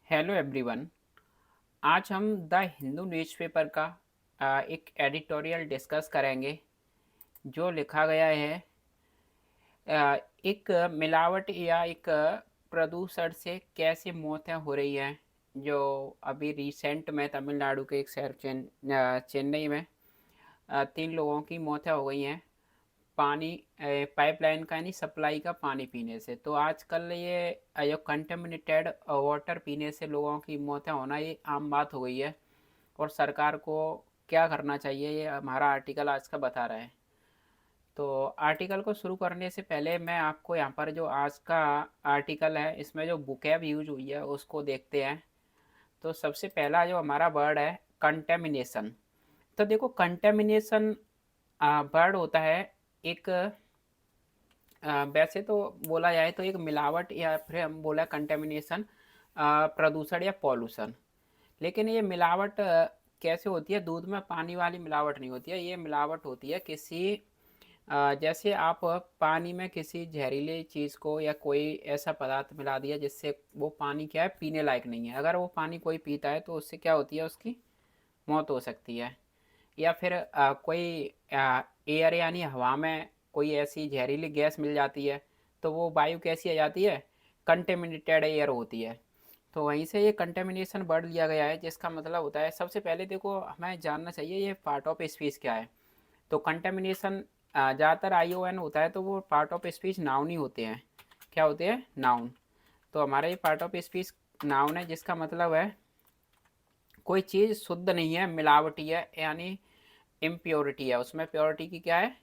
Hello everyone. आज हम the Hindu newspaper का एक एडिटोरियल डिस्कस करेंगे जो लिखा गया है एक मिलावट या एक प्रदूषण से कैसे मौतें हो रही हैं। जो अभी रिसेंट में तमिलनाडु के एक शहर चेन्नई में 3 लोगों की मौतें हो गई हैं पानी पाइपलाइन का नहीं सप्लाई का पानी पीने से। तो आजकल ये जो कंटेमिनेटेड वाटर पीने से लोगों की मौतें होना ये आम बात हो गई है। और सरकार को क्या करना चाहिए ये हमारा आर्टिकल आज का बता रहा है। तो आर्टिकल को शुरू करने से पहले मैं आपको यहाँ पर जो आज का आर्टिकल है इसमें जो बुकैब यूज हुई है उसको देखते हैं। तो सबसे पहला जो हमारा वर्ड है कंटेमिनेशन। तो देखो कंटेमिनेशन वर्ड होता है एक वैसे तो बोला जाए तो एक मिलावट या फिर हम बोला कंटेमिनेशन प्रदूषण या पॉल्यूशन। लेकिन ये मिलावट कैसे होती है? दूध में पानी वाली मिलावट नहीं होती है। ये मिलावट होती है किसी जैसे आप पानी में किसी जहरीली चीज़ को या कोई ऐसा पदार्थ मिला दिया जिससे वो पानी क्या है पीने लायक नहीं है। अगर वो पानी कोई पीता है तो उससे क्या होती है उसकी मौत हो सकती है। या फिर कोई एयर यानी हवा में कोई ऐसी जहरीली गैस मिल जाती है तो वो वायु कैसी आ जाती है? कंटेमिनेटेड एयर होती है। तो वहीं से ये कंटेमिनेशन बढ़ लिया गया है जिसका मतलब होता है सबसे पहले देखो हमें जानना चाहिए ये पार्ट ऑफ स्पीच क्या है। तो कंटेमिनेशन ज़्यादातर ION होता है तो वो पार्ट ऑफ स्पीच नाउन ही होते हैं। क्या होते हैं? नाउन। तो हमारा ये पार्ट ऑफ स्पीच नाउन है जिसका मतलब है कोई चीज़ शुद्ध नहीं है, मिलावटी है यानी इम्प्योरिटी है, उसमें प्योरिटी की क्या है?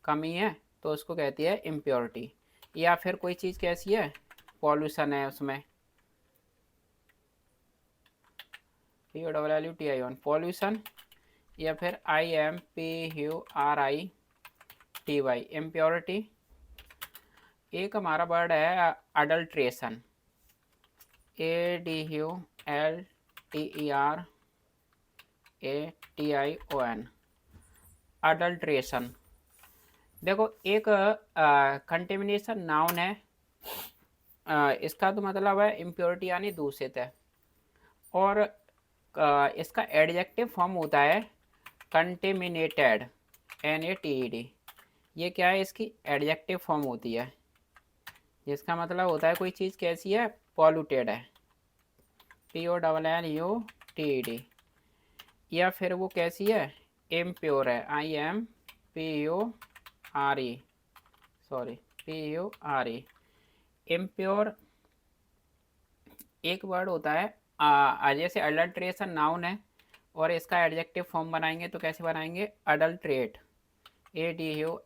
कमी है। तो उसको कहती है इम्प्योरिटी। या फिर कोई चीज़ कैसी है? पॉल्यूशन है उसमें, POLLUTION पॉल्यूशन। या फिर IMPURITY इम्प्योरिटी। एक हमारा वर्ड है अडल्ट्रेशन, ADULTERATION अडल्ट्रेशन। देखो एक कंटेमिनेशन नाउन है। इसका तो मतलब है इम्प्योरिटी यानी दूषित है। और इसका एडजेक्टिव फॉर्म होता है कंटेमिनेटेड, NATED। ये क्या है? इसकी एडजेक्टिव फॉर्म होती है जिसका मतलब होता है कोई चीज़ कैसी है? पॉल्यूटेड है, POLLUTED। या फिर वो कैसी है? इम्प्योर है, IMPURE, सॉरी PURE। इम्प्योर एक वर्ड होता है जैसे अडल्ट्रेशन नाउन है और इसका एडजेक्टिव फॉर्म बनाएंगे तो कैसे बनाएंगे? अडल्ट्रेट, ADULTERATED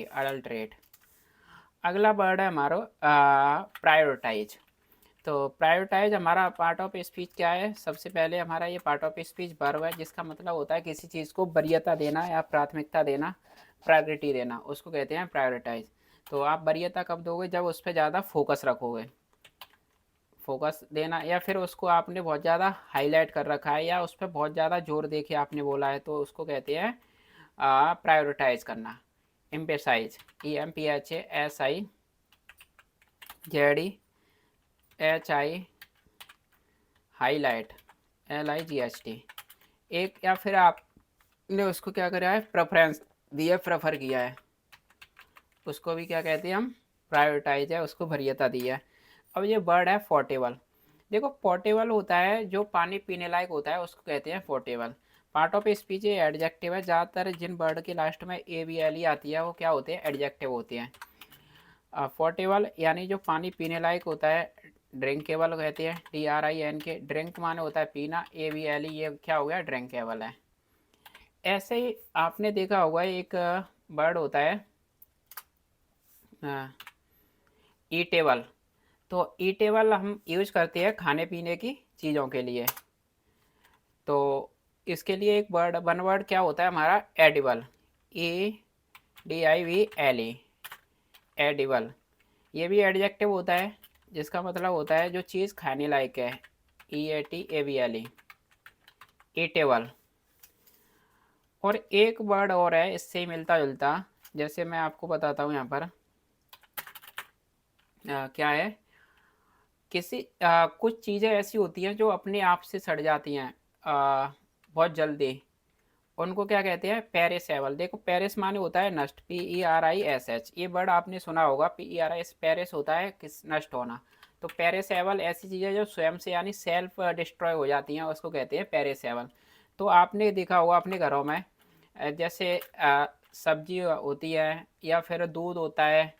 अडल्ट्रेट। अगला वर्ड है हमारा प्रायोरिटाइज। तो प्रायोरिटाइज हमारा पार्ट ऑफ स्पीच क्या है? सबसे पहले हमारा ये पार्ट ऑफ स्पीच वर्ब है जिसका मतलब होता है किसी चीज़ को वरीयता देना या प्राथमिकता देना, प्रायोरिटी देना, उसको कहते हैं प्रायोरिटाइज। तो आप वरीयता कब दोगे? जब उस पर ज़्यादा फोकस रखोगे। फोकस देना या फिर उसको आपने बहुत ज़्यादा हाईलाइट कर रखा है या उस पर बहुत ज़्यादा जोर देके आपने बोला है तो उसको कहते हैं प्रायोरिटाइज करना। एम्पेसाइज, EMPHASIZED, हाईलाइट, LIGHT। एक या फिर आपने उसको क्या करा है? प्रेफरेंस दिया, प्रेफर किया है, उसको भी क्या कहते हैं हम? प्रायोरिटाइज है, उसको वरीयता दी है। अब ये वर्ड है पोर्टेबल। देखो पोर्टेबल होता है जो पानी पीने लायक होता है उसको कहते हैं पोर्टेबल। पार्ट ऑफ स्पीच ये एडजेक्टिव है। ज़्यादातर जिन वर्ड के लास्ट में ABLE आती है वो क्या होते हैं? एडजेक्टिव होते हैं। पोर्टेबल यानी जो पानी पीने लायक होता है, ड्रिंकेबल कहते हैं, DRINK। ड्रिंक माने होता है पीना, ABLE ये क्या हो गया? ड्रिंकेबल है। ऐसे ही आपने देखा होगा एक वर्ड होता है ईटेबल। तो ईटेबल हम यूज करते हैं खाने पीने की चीज़ों के लिए। तो इसके लिए एक वर्ड वन वर्ड क्या होता है हमारा? Edible, EDIVLE, edible. ये भी एडजेक्टिव होता है जिसका मतलब होता है जो चीज़ खाने लायक है, EATABLE, ईटेबल। और एक वर्ड और है इससे ही मिलता जुलता, जैसे मैं आपको बताता हूँ यहाँ पर क्या है। कुछ चीज़ें ऐसी होती हैं जो अपने आप से सड़ जाती हैं बहुत जल्दी, उनको क्या कहते हैं, पेरिसेबल। देखो पेरिस माने होता है नष्ट, PERISH, ये वर्ड आपने सुना होगा, PERIS पेरिस होता है किस, नष्ट होना। तो पेरिसेबल ऐसी चीज़ें जो स्वयं से यानी सेल्फ डिस्ट्रॉय हो जाती हैं, उसको कहते हैं पेरिसेबल। तो आपने देखा होगा अपने घरों में जैसे सब्जी होती है या फिर दूध होता है,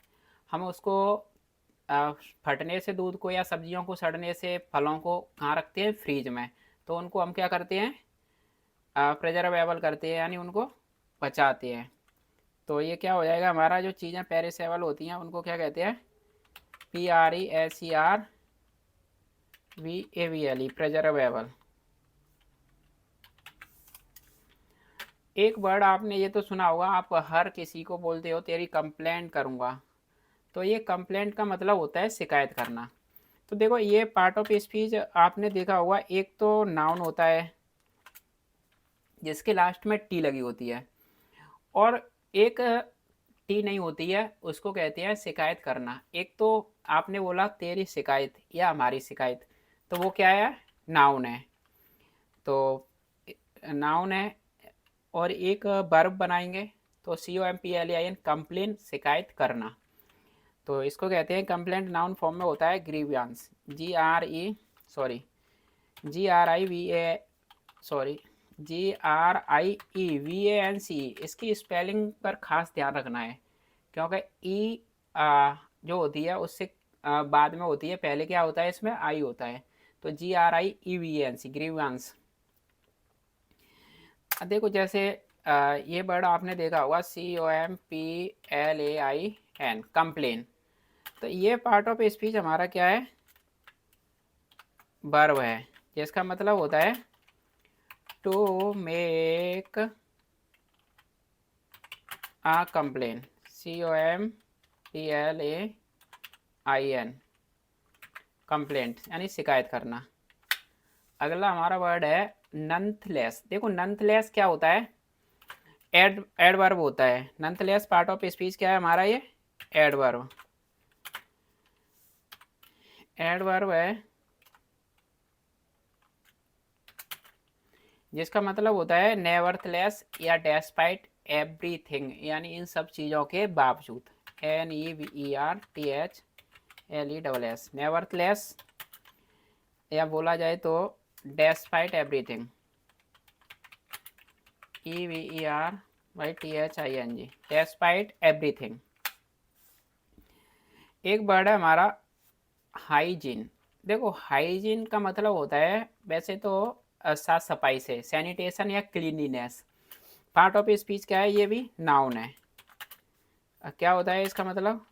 हम उसको अ, फटने से दूध को या सब्जियों को सड़ने से फलों को कहाँ रखते हैं, फ्रीज में। तो उनको हम क्या करते हैं, प्रिजर्वेबल करते हैं, यानी उनको बचाते हैं। तो ये क्या हो जाएगा, हमारा जो चीज़ें पेरिसेबल होती हैं उनको क्या कहते हैं, PRESERVABLE, प्रिजर्वेबल। एक वर्ड आपने ये तो सुना होगा, आप हर किसी को बोलते हो तेरी कंप्लेंट करूँगा। तो ये कंप्लेंट का मतलब होता है शिकायत करना। तो देखो ये पार्ट ऑफ स्पीच आपने देखा होगा, एक तो नाउन होता है जिसके लास्ट में टी लगी होती है, और एक टी नहीं होती है, उसको कहते हैं शिकायत करना। एक तो आपने बोला तेरी शिकायत या हमारी शिकायत, तो वो क्या है, नाउन है। तो नाउन है, और एक वर्ब बनाएंगे, तो COMPLAIN, कंप्लेन, शिकायत करना। तो इसको कहते हैं कंप्लेंट, नाउन फॉर्म में होता है grievance, sorry GRIVA sorry GRIEVANC। इसकी स्पेलिंग पर खास ध्यान रखना है, क्योंकि ई जो होती है उससे बाद में होती है, पहले क्या होता है, इसमें आई होता है। तो GRIEVANC, ग्रीवांस। देखो जैसे ये वर्ड आपने देखा होगा, COMPLAIN, कंप्लेन। तो ये पार्ट ऑफ स्पीच हमारा क्या है, वर्ब है, जिसका मतलब होता है to make a complain, COMPLAIN, complaint यानी शिकायत करना। अगला हमारा वर्ड है नंथलेस। देखो नंथलेस क्या होता है, एडवर्ब होता है। नंथलेस पार्ट ऑफ स्पीच क्या है हमारा, ये एडवर्ब, एडवर्ब है, जिसका मतलब होता है नेवरथलेस या डेस्पाइट एवरीथिंग, यानी इन सब चीज़ों के बावजूद, NEVERTHLESS, नेवरथलेस, या बोला जाए तो despite everything, EVERYTHING, despite everything. एक वर्ड है हमारा हाइजीन। देखो हाइजीन का मतलब होता है वैसे तो साफ सफाई से, सैनिटेशन या क्लीनिनेस। पार्ट ऑफ स्पीच क्या है, ये भी नाउन है। क्या होता है इसका मतलब,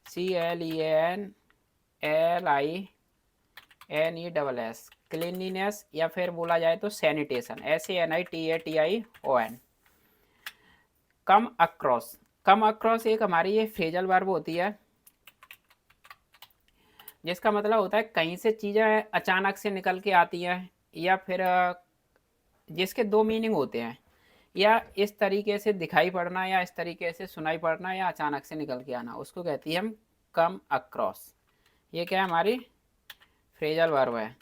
CLENLINESS, क्लीनिनेस, या फिर बोला जाए तो sanitation, SANITATION। Come across, come across एक हमारी ये फ्रेजल वर्ब होती है, जिसका मतलब होता है कहीं से चीज़ें अचानक से निकल के आती हैं, या फिर जिसके दो मीनिंग होते हैं, या इस तरीके से दिखाई पड़ना, या इस तरीके से सुनाई पड़ना, या अचानक से निकल के आना, उसको कहती है हम कम अक्रॉस। ये क्या है, हमारी फ्रेजल वर्ब है।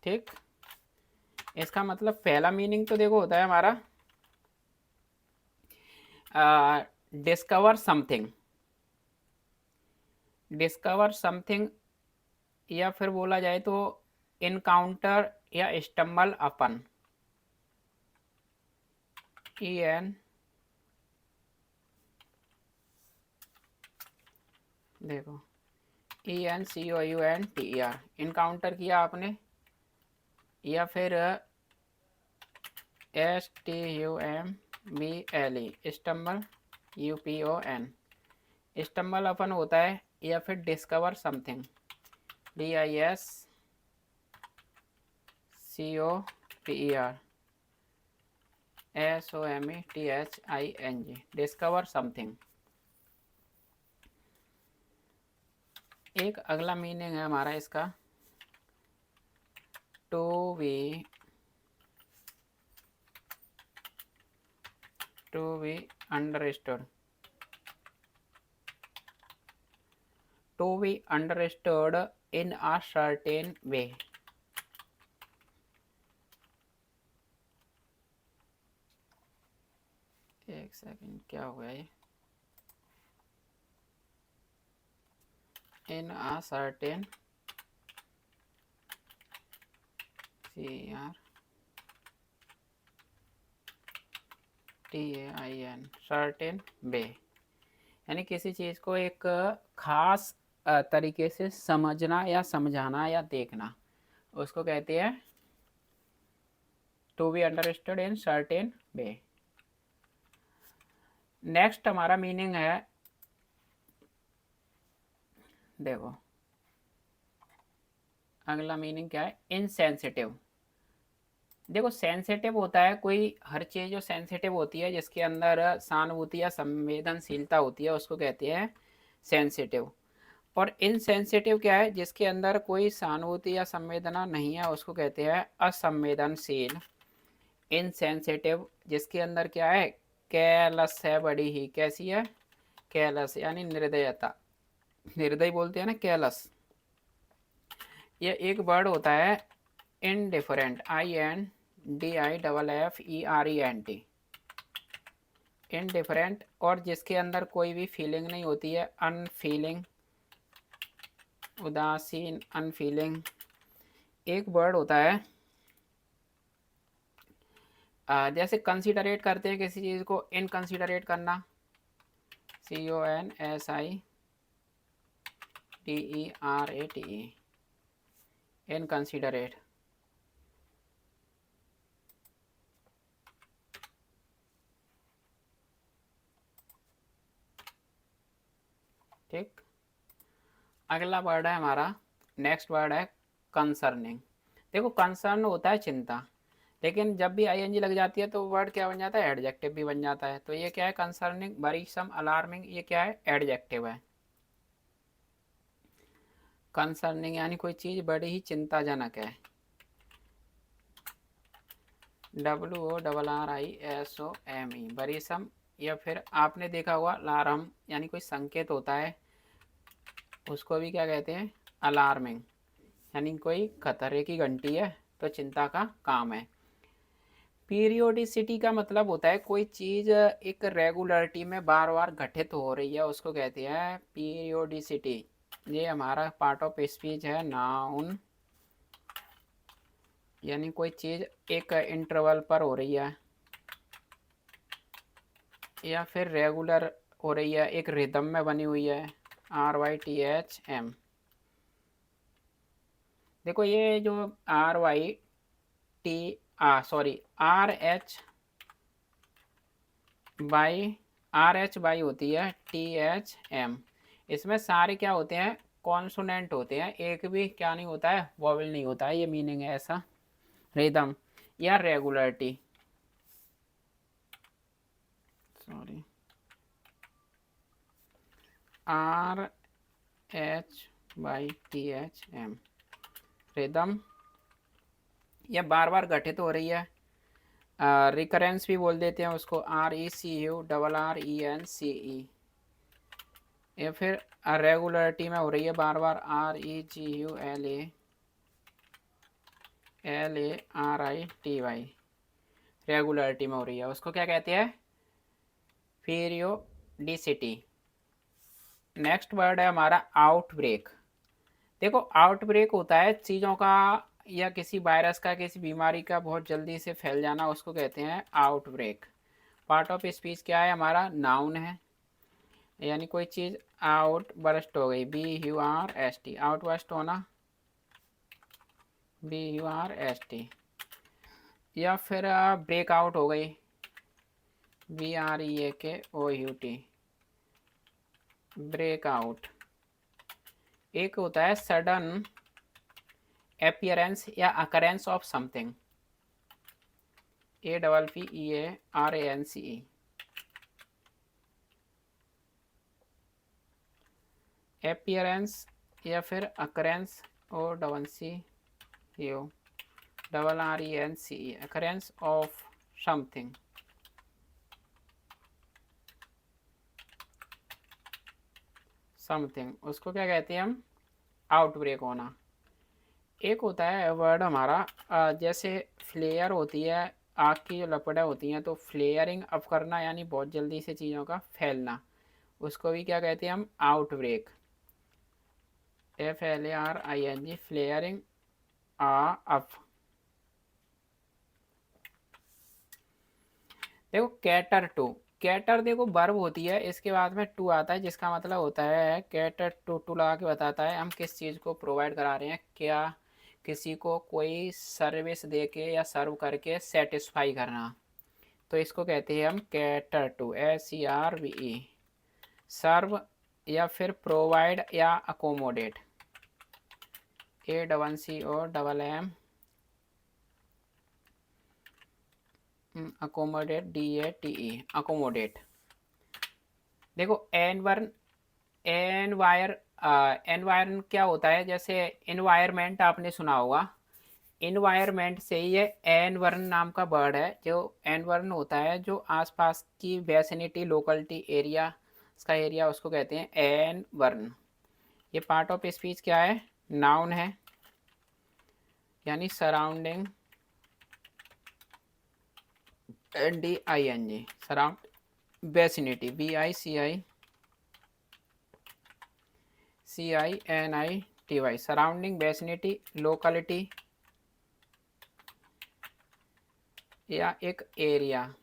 ठीक, इसका मतलब पहला मीनिंग तो देखो होता है हमारा डिस्कवर समथिंग, डिस्कवर समथिंग, या फिर बोला जाए तो इनकाउंटर या स्टम्बल अपन, EN, देखो ENCOUNTER, इनकाउंटर किया आपने, या फिर STUMBLE, stumble, UPON, stumble upon होता है, या फिर discover something, DISCOPER SOMETHING, discover something. एक अगला मीनिंग है हमारा इसका, to be understood, to be understood in a certain way. एक सेकंड, क्या हुआ ये? In a certain, CRTAIN, certain way, यानी किसी चीज़ को एक खास तरीके से समझना या समझाना या देखना, उसको कहते हैं to be understood in certain way. Next हमारा मीनिंग है, देखो अगला मीनिंग क्या है, इनसेंसिटिव। देखो सेंसिटिव होता है कोई हर चीज़ जो सेंसिटिव होती है, जिसके अंदर सहानुभूति या संवेदनशीलता होती है, उसको कहते हैं सेंसिटिव। और इनसेंसिटिव क्या है, जिसके अंदर कोई सहानुभूति या संवेदना नहीं है, उसको कहते हैं असंवेदनशील। इनसेंसिटिव जिसके अंदर क्या है, केयरलेस है, बड़ी ही कैसी है, केयरलेस, यानी निर्दयता, निर्दयी बोलते हैं ना, केयरलेस। ये एक वर्ड होता है इनडिफरेंट, INDIFFERENT, इनडिफरेंट, और जिसके अंदर कोई भी फीलिंग नहीं होती है, अनफीलिंग, उदासीन, अनफीलिंग। एक वर्ड होता है जैसे कंसिडरेट करते हैं किसी चीज़ को, इनकंसिडरेट करना, CONSIDERATE, इनकंसिडरेट। ठीक, अगला वर्ड है हमारा, नेक्स्ट वर्ड है कंसर्निंग। देखो कंसर्न होता है चिंता, लेकिन जब भी ING लग जाती है तो वर्ड क्या बन जाता है, एडजेक्टिव भी बन जाता है। तो ये क्या है, कंसर्निंग, वरीसम, अलार्मिंग, ये क्या है, एडजेक्टिव है। कंसर्निंग यानी कोई चीज़ बड़ी ही चिंताजनक है, WORRISOME, वरीसम। या फिर आपने देखा होगा अलार्म, यानी कोई संकेत होता है, उसको भी क्या कहते हैं, अलार्मिंग, यानी कोई खतरे की घंटी है, तो चिंता का काम है। पीरियोडिसिटी का मतलब होता है कोई चीज़ एक रेगुलरिटी में बार बार घटित हो रही है, उसको कहते हैं पीरियोडिसिटी। ये हमारा पार्ट ऑफ स्पीच है, नाउन, यानी कोई चीज़ एक इंटरवल पर हो रही है या फिर रेगुलर हो रही है, एक रिदम में बनी हुई है, RYTHM। देखो ये जो RH बाई होती है THM, इसमें सारे क्या होते हैं, कॉन्सोनेंट होते हैं, एक भी क्या नहीं होता है, वॉवेल नहीं होता है। ये मीनिंग है ऐसा, रिदम या रेगुलरिटी, सॉरी, RHYTHM, रिदम, यह बार बार घटित हो रही है। रिकरेंस भी बोल देते हैं उसको, RECURRENCE। या फिर रेगुलरिटी में हो रही है बार बार, REGULARITY, रेगुलरिटी में हो रही है, उसको क्या कहते हैं, पीरियोडिसिटी। नेक्स्ट वर्ड है हमारा आउटब्रेक। देखो आउटब्रेक होता है चीज़ों का या किसी वायरस का, किसी बीमारी का बहुत जल्दी से फैल जाना, उसको कहते हैं आउटब्रेक। पार्ट ऑफ स्पीच क्या है हमारा, नाउन है, यानी कोई चीज़ आउट बर्स्ट हो गई, BURST, आउट बर्स्ट होना, BURST। या फिर ब्रेकआउट हो गई, BREAKOUT, ब्रेकआउट। एक होता है सडन अपीयरेंस या occurrence of something, APPEARANCE, appearance या फिर occurrence, OCCORRENCE, occurrence of something. Something, उसको क्या कहते हैं हम, आउटब्रेक होना। एक होता है वर्ड हमारा जैसे फ्लेयर होती है, आग की जो लपटें होती हैं, तो फ्लेयरिंग अप करना यानी बहुत जल्दी से चीज़ों का फैलना, उसको भी क्या कहते हैं हम, आउटब्रेक। FLARING, flaring up. देखो कैटर टू, कैटर देखो वर्ब होती है, इसके बाद में टू आता है जिसका मतलब होता है कैटर टू, टू लगा के बताता है हम किस चीज़ को प्रोवाइड करा रहे हैं, क्या किसी को कोई सर्विस दे के या सर्व करके सेटिस्फाई करना, तो इसको कहते हैं हम कैटर टू, SERVE। सर्व या फिर प्रोवाइड या accommodate, ACCOMM, accommodate, DATE, accommodate. देखो एनवायर क्या होता है, जैसे एनवायरमेंट आपने सुना होगा, एनवायरमेंट से ही ये एनवर्न नाम का वर्ड है। जो एनवर्न होता है जो आसपास की वेसिनिटी, लोकलिटी, एरिया, उसका एरिया, उसको कहते हैं एनवर्न। ये पार्ट ऑफ स्पीच क्या है, नाउन है, यानी surrounding, DING, surround, vicinity, VICINITY, surrounding, vicinity, locality या एक एरिया,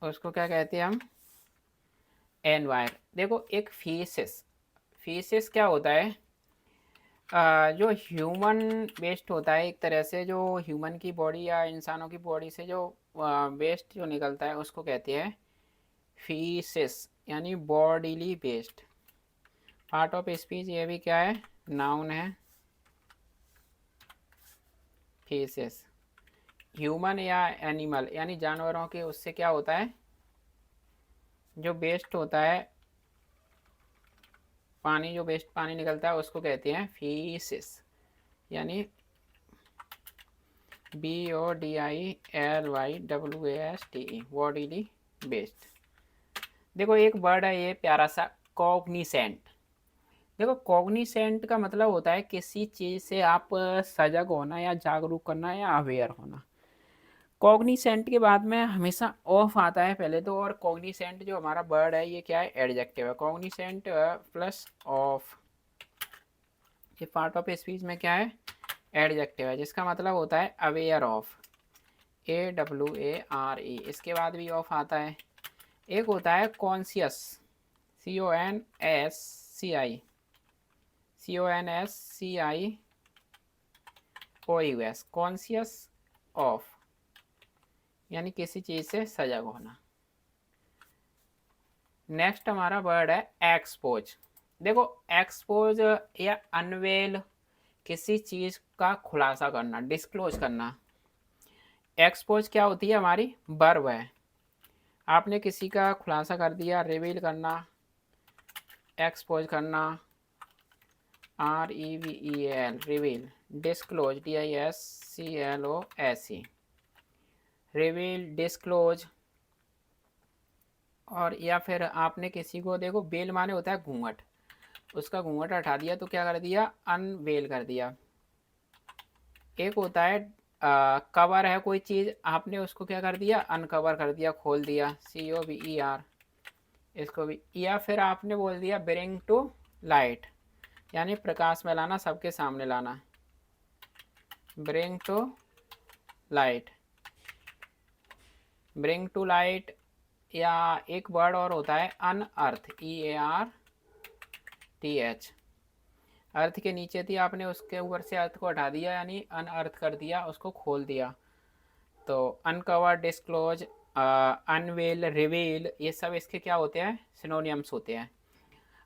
उसको क्या कहते हैं हम, एनवायर। देखो एक फीसिस, फीसिस क्या होता है, जो ह्यूमन वेस्ट होता है, एक तरह से जो ह्यूमन की बॉडी या इंसानों की बॉडी से जो वेस्ट जो निकलता है उसको कहते हैं फीसिस, यानी bodily waste. Part of speech ये भी क्या है, नाउन है, फीसिस। ह्यूमन या एनिमल यानी जानवरों के उससे क्या होता है, जो वेस्ट होता है, पानी, जो वेस्ट पानी निकलता है उसको कहते हैं फीसिस, यानी BODILYWASTE, बॉडीली वेस्ट। देखो एक वर्ड है ये प्यारा सा, कॉग्निसेंट। देखो कॉग्निसेंट का मतलब होता है किसी चीज़ से आप सजग होना या जागरूक करना या अवेयर होना। कॉग्निसेंट के बाद में हमेशा ऑफ आता है पहले तो, और कॉग्निसेंट जो हमारा वर्ड है ये क्या है, एडजेक्टिव है। कॉग्निसेंट प्लस ऑफ, ये पार्ट ऑफ स्पीच में क्या है, एडजेक्टिव है, जिसका मतलब होता है अवेयर ऑफ, AWARE। इसके बाद भी ऑफ आता है। एक होता है कॉन्शियस, CONSCIOUS, कॉन्शियस ऑफ, यानी किसी चीज़ से सजग होना। नेक्स्ट हमारा वर्ड है एक्सपोज। देखो एक्सपोज या अनवेल, किसी चीज़ का खुलासा करना, डिस्क्लोज करना। एक्सपोज क्या होती है, हमारी वर्ब है, आपने किसी का खुलासा कर दिया, रिवील करना, एक्सपोज करना, REVEL, reveal. Disclose, DISCLOSE, reveal, disclose. और या फिर आपने किसी को, देखो बेल माने होता है घूंघट, उसका घूंघट हटा दिया तो क्या कर दिया, अनवेल कर दिया। एक होता है कवर है कोई चीज़, आपने उसको क्या कर दिया, अनकवर कर दिया, खोल दिया, COVER, इसको भी। या फिर आपने बोल दिया ब्रिंग टू लाइट, यानी प्रकाश में लाना, सबके सामने लाना, bring to light, bring to light. या एक वर्ड और होता है अनअर्थ, EARTH, अर्थ के नीचे थी, आपने उसके ऊपर से अर्थ को हटा दिया, यानी अनअर्थ कर दिया, उसको खोल दिया। तो अनकवर, डिस्क्लोज, अनवेल, रिवील, ये सब इसके क्या होते हैं, सिनोनियम्स होते हैं।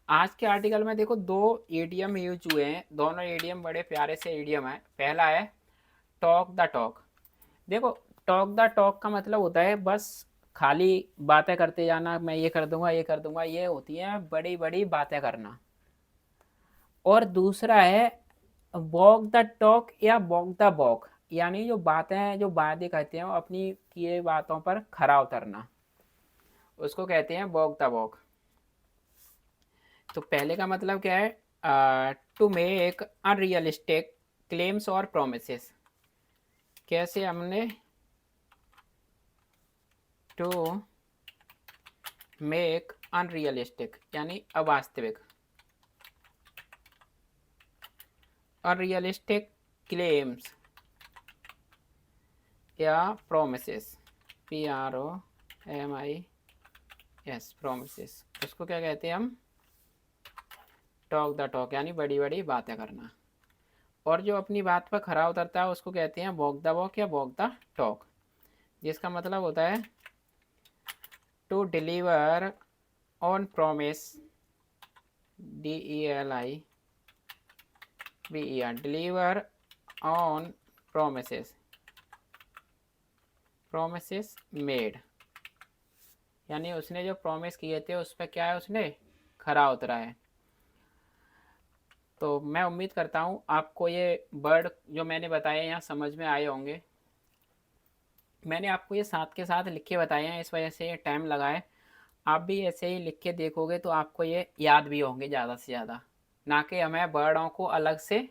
आज के आर्टिकल में देखो दो ईडियम यूज हुए हैं, दोनों ईडियम बड़े प्यारे से ईडियम है। पहला है टॉक द टॉक। देखो टॉक द टॉक का मतलब होता है बस खाली बातें करते जाना, मैं ये कर दूंगा, ये कर दूंगा, ये होती है बड़ी बड़ी बातें करना। और दूसरा है वॉक द टॉक या वॉक द वॉक, यानी जो बातें हैं, जो वादे कहते हैं, अपनी किए बातों पर खरा उतरना, उसको कहते हैं वॉक द वॉक। तो पहले का मतलब क्या है, टू मेक अनरियलिस्टिक क्लेम्स और प्रोमिसेस। कैसे हमने टू मेक अनरियलिस्टिक यानी अवास्तविक, अनरियलिस्टिक क्लेम्स या प्रोमिसेस, PROMIS, प्रोमिसेस, उसको क्या कहते हैं हम? टॉक द टॉक, यानी बड़ी बड़ी बातें करना। और जो अपनी बात पर खरा उतरता है उसको कहते हैं वॉक द वॉक या वॉक द टॉक, जिसका मतलब होता है to deliver on promise, DELIVER, deliver on promises, promises made, यानी उसने जो प्रॉमिस किए थे उस पर क्या है, उसने खरा उतरा है। तो मैं उम्मीद करता हूँ आपको ये वर्ड जो मैंने बताए यहाँ समझ में आए होंगे। मैंने आपको ये साथ के साथ लिख के बताए हैं, इस वजह से ये टाइम लगा है। आप भी ऐसे ही लिख के देखोगे तो आपको ये याद भी होंगे ज़्यादा से ज़्यादा, ना कि हमें वर्डों को अलग से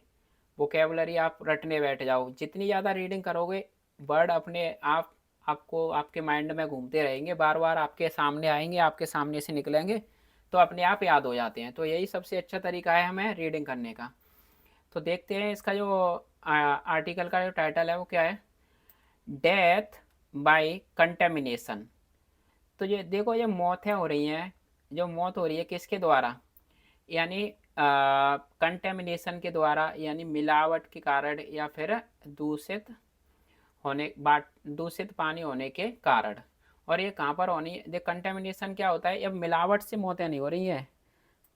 वोकेबलरी आप रटने बैठ जाओ। जितनी ज़्यादा रीडिंग करोगे वर्ड अपने आप आपको आपके माइंड में घूमते रहेंगे, बार बार आपके सामने आएंगे, आपके सामने से निकलेंगे, तो अपने आप याद हो जाते हैं। तो यही सबसे अच्छा तरीका है हमें रीडिंग करने का। तो देखते हैं इसका जो आर्टिकल का जो टाइटल है वो क्या है, डेथ बाय कंटेमिनेशन। तो ये देखो, ये मौतें हो रही हैं, जो मौत हो रही है किसके द्वारा, यानी कंटेमिनेशन के द्वारा, यानी मिलावट के कारण या फिर दूषित दूषित पानी होने के कारण। और ये कहाँ पर होनी है, देख कंटेमिनेशन क्या होता है, अब मिलावट से मौतें नहीं हो रही हैं।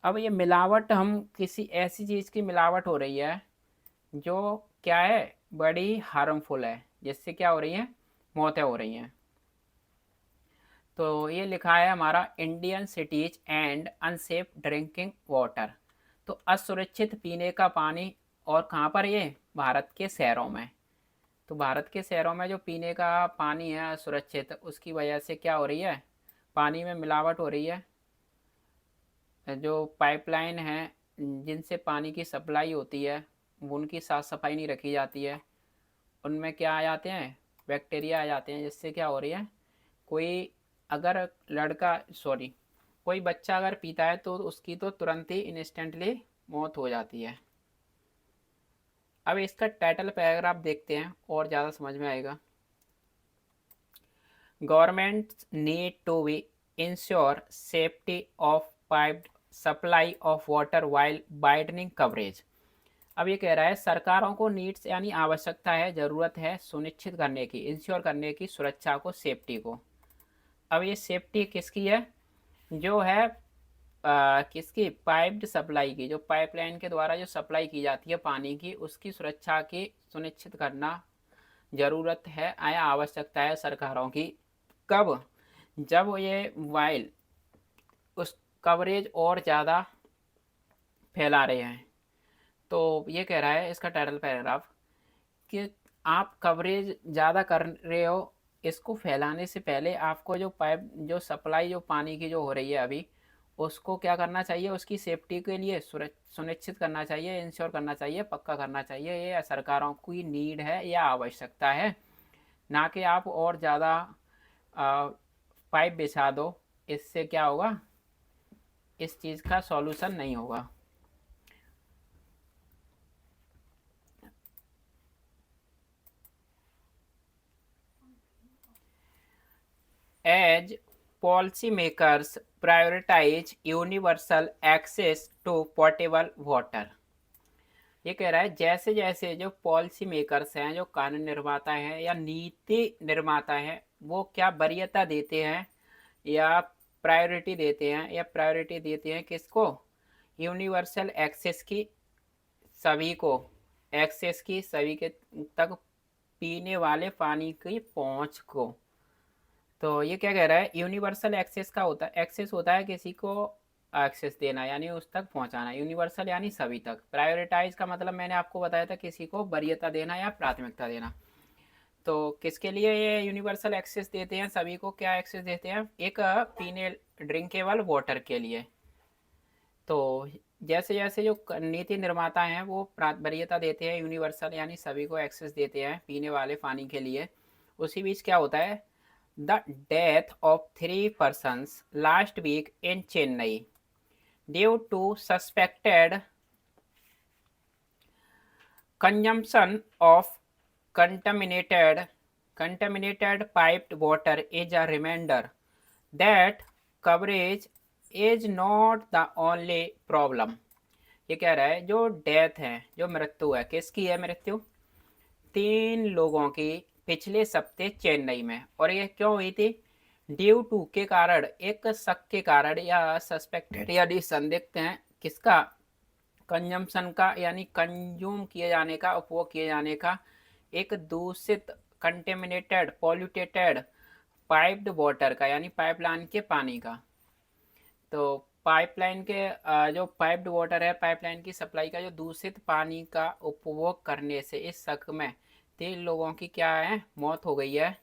अब ये मिलावट, हम किसी ऐसी चीज़ की मिलावट हो रही है जो क्या है, बड़ी हार्मफुल है, जिससे क्या हो रही है, मौतें हो रही हैं। तो ये लिखा है हमारा Indian cities and unsafe drinking water. तो असुरक्षित पीने का पानी, और कहाँ पर, ये भारत के शहरों में। तो भारत के शहरों में जो पीने का पानी है असुरक्षित, उसकी वजह से क्या हो रही है, पानी में मिलावट हो रही है। जो पाइपलाइन है जिनसे पानी की सप्लाई होती है, उनकी साफ़ सफाई नहीं रखी जाती है, उनमें क्या आ जाते हैं, बैक्टीरिया आ जाते हैं, जिससे क्या हो रही है, कोई अगर कोई बच्चा अगर पीता है तो उसकी तो तुरंत ही इंस्टेंटली मौत हो जाती है। अब इसका टाइटल पैराग्राफ देखते हैं और ज़्यादा समझ में आएगा। Government need to be ensure safety of piped supply of water while widening coverage. अब ये कह रहा है सरकारों को नीड्स यानी आवश्यकता है, ज़रूरत है सुनिश्चित करने की, इंश्योर करने की, सुरक्षा को, सेफ्टी को। अब ये सेफ्टी किसकी है, जो है किसकी, पाइप्ड सप्लाई की, जो पाइपलाइन के द्वारा जो सप्लाई की जाती है पानी की, उसकी सुरक्षा की सुनिश्चित करना ज़रूरत है या आवश्यकता है सरकारों की। कब, जब ये वाइल उस कवरेज और ज़्यादा फैला रहे हैं। तो ये कह रहा है इसका टाइटल पैराग्राफ कि आप कवरेज ज़्यादा कर रहे हो, इसको फैलाने से पहले आपको जो पाइप जो सप्लाई जो पानी की जो हो रही है अभी, उसको क्या करना चाहिए, उसकी सेफ्टी के लिए सुनिश्चित करना चाहिए, इंश्योर करना चाहिए, पक्का करना चाहिए। ये सरकारों की नीड है या आवश्यकता है, ना कि आप और ज़्यादा पाइप बिछा दो। इससे क्या होगा, इस चीज़ का सॉल्यूशन नहीं होगा। As policymakers prioritize universal access to potable water। ये कह रहा है जैसे जैसे जो पॉलिसी मेकर्स हैं, जो कानून निर्माता हैं या नीति निर्माता हैं, वो क्या वरीयता देते हैं या प्रायोरिटी देते हैं किसको, यूनिवर्सल एक्सेस की, सभी को, एक्सेस की, सभी के तक पीने वाले पानी की पहुंच को। तो ये क्या कह रहा है, यूनिवर्सल एक्सेस का होता है, एक्सेस होता है किसी को एक्सेस देना, यानी उस तक पहुंचाना, यूनिवर्सल यानी सभी तक। प्रायोरिटाइज का मतलब मैंने आपको बताया था किसी को वरीयता देना या प्राथमिकता देना। तो किसके लिए ये यूनिवर्सल एक्सेस देते हैं, सभी को क्या एक्सेस देते हैं, एक पीने ड्रिंकेबल वाटर के लिए। तो जैसे जैसे जो नीति निर्माता हैं वो वरीयता देते हैं, यूनिवर्सल यानी सभी को एक्सेस देते हैं पीने वाले पानी के लिए, उसी बीच क्या होता है, the death of 3 persons last week in Chennai due to suspected consumption of contaminated piped water is a reminder that coverage is not the only problem। ये कह रहा है जो डेथ है, जो मृत्यु है, किसकी है मृत्यु, 3 लोगों की पिछले सप्ते चेन्नई में, और ये क्यों हुई थी, ड्यू टू के कारण, एक शक के कारण या सस्पेक्टेड यानी संदिग्ध हैं किसका, कंजम्पशन का यानी कंज्यूम किए जाने का, उपभोग किए जाने का, एक दूषित कंटेमिनेटेड पॉल्यूटेटेड पाइप्ड वाटर का यानी पाइपलाइन के पानी का। तो पाइपलाइन के जो पाइप्ड वाटर है, पाइपलाइन की सप्लाई का जो दूषित पानी का उपभोग करने से इस शक में 3 लोगों की क्या है, मौत हो गई है।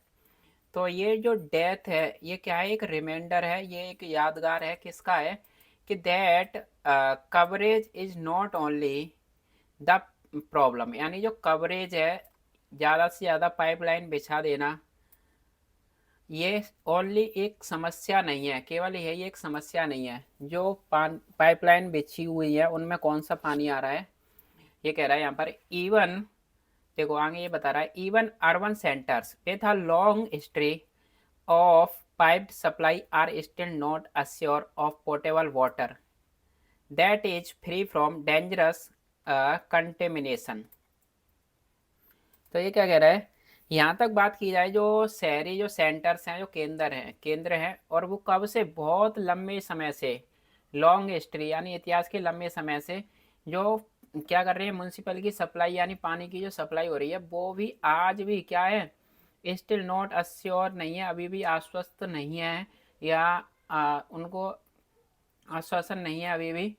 तो ये जो डेथ है ये क्या है, एक रिमाइंडर है, ये एक यादगार है, किसका है, कि that coverage is not only the problem, यानी जो कवरेज है, ज़्यादा से ज़्यादा पाइपलाइन बिछा देना, ये ओनली एक समस्या नहीं है, केवल यही एक समस्या नहीं है। जो पाइपलाइन बिछी हुई है उनमें कौन सा पानी आ रहा है, ये कह रहा है यहाँ पर, इवन देखो आगे ये बता रहा है, even urban centres with a long history of piped supply are still not assured of potable water that is free from dangerous contamination। तो ये क्या कह रहा है, यहाँ तक बात की जाए जो शहरी जो सेंटर्स हैं, जो केंद्र हैं और वो कब से, बहुत लंबे समय से, लॉन्ग हिस्ट्री यानी इतिहास के लंबे समय से जो क्या कर रहे हैं, म्यूनसिपल की सप्लाई यानी पानी की जो सप्लाई हो रही है, वो भी आज भी क्या है, स्टिल नॉट अश्योर नहीं है, अभी भी आश्वस्त नहीं है, या उनको आश्वासन नहीं है अभी भी,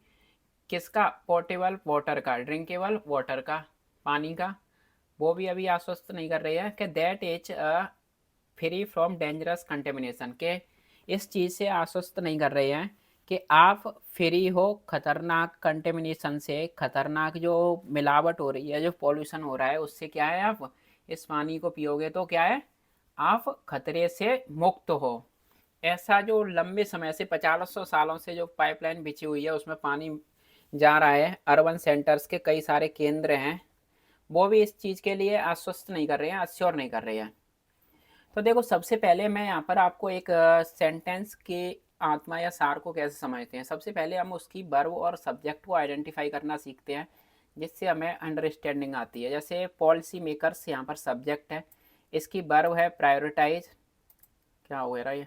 किसका, पोर्टेबल वाटर का, ड्रिंकेबल वाटर का, पानी का, वो भी अभी आश्वस्त नहीं कर रही है कि that is free from dangerous contamination, के इस चीज़ से आश्वस्त नहीं कर रहे हैं कि आप फ्री हो खतरनाक कंटेमिनेशन से, खतरनाक जो मिलावट हो रही है, जो पॉल्यूशन हो रहा है उससे, क्या है, आप इस पानी को पियोगे तो क्या है, आप खतरे से मुक्त हो। ऐसा जो लंबे समय से 50 सालों से जो पाइपलाइन बिछी हुई है उसमें पानी जा रहा है, अर्बन सेंटर्स के कई सारे केंद्र हैं, वो भी इस चीज़ के लिए आश्वस्त नहीं कर रहे हैं, अश्योर नहीं कर रहे हैं। तो देखो सबसे पहले मैं यहाँ पर आपको एक सेंटेंस के आत्मा या सार को कैसे समझते हैं, सबसे पहले हम उसकी वर्ब और सब्जेक्ट को आइडेंटिफाई करना सीखते हैं, जिससे हमें अंडरस्टैंडिंग आती है। जैसे पॉलिसी मेकर्स यहाँ पर सब्जेक्ट है, इसकी वर्ब है प्रायोरिटाइज, क्या हो रहा है ये,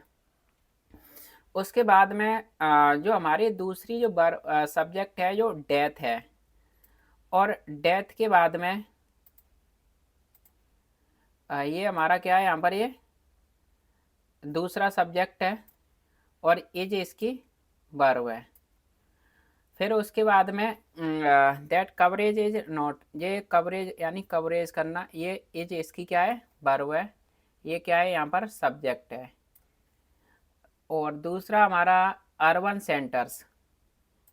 उसके बाद में जो हमारी दूसरी जो सब्जेक्ट है जो डेथ है, और डेथ के बाद में ये हमारा क्या है, यहाँ पर ये दूसरा सब्जेक्ट है, और इज इसकी वर्ब है। फिर उसके बाद में दैट कवरेज इज नॉट, ये कवरेज यानी कवरेज करना, ये इज इसकी क्या है, वर्ब है, ये क्या है यहाँ पर सब्जेक्ट है। और दूसरा हमारा अर्बन सेंटर्स,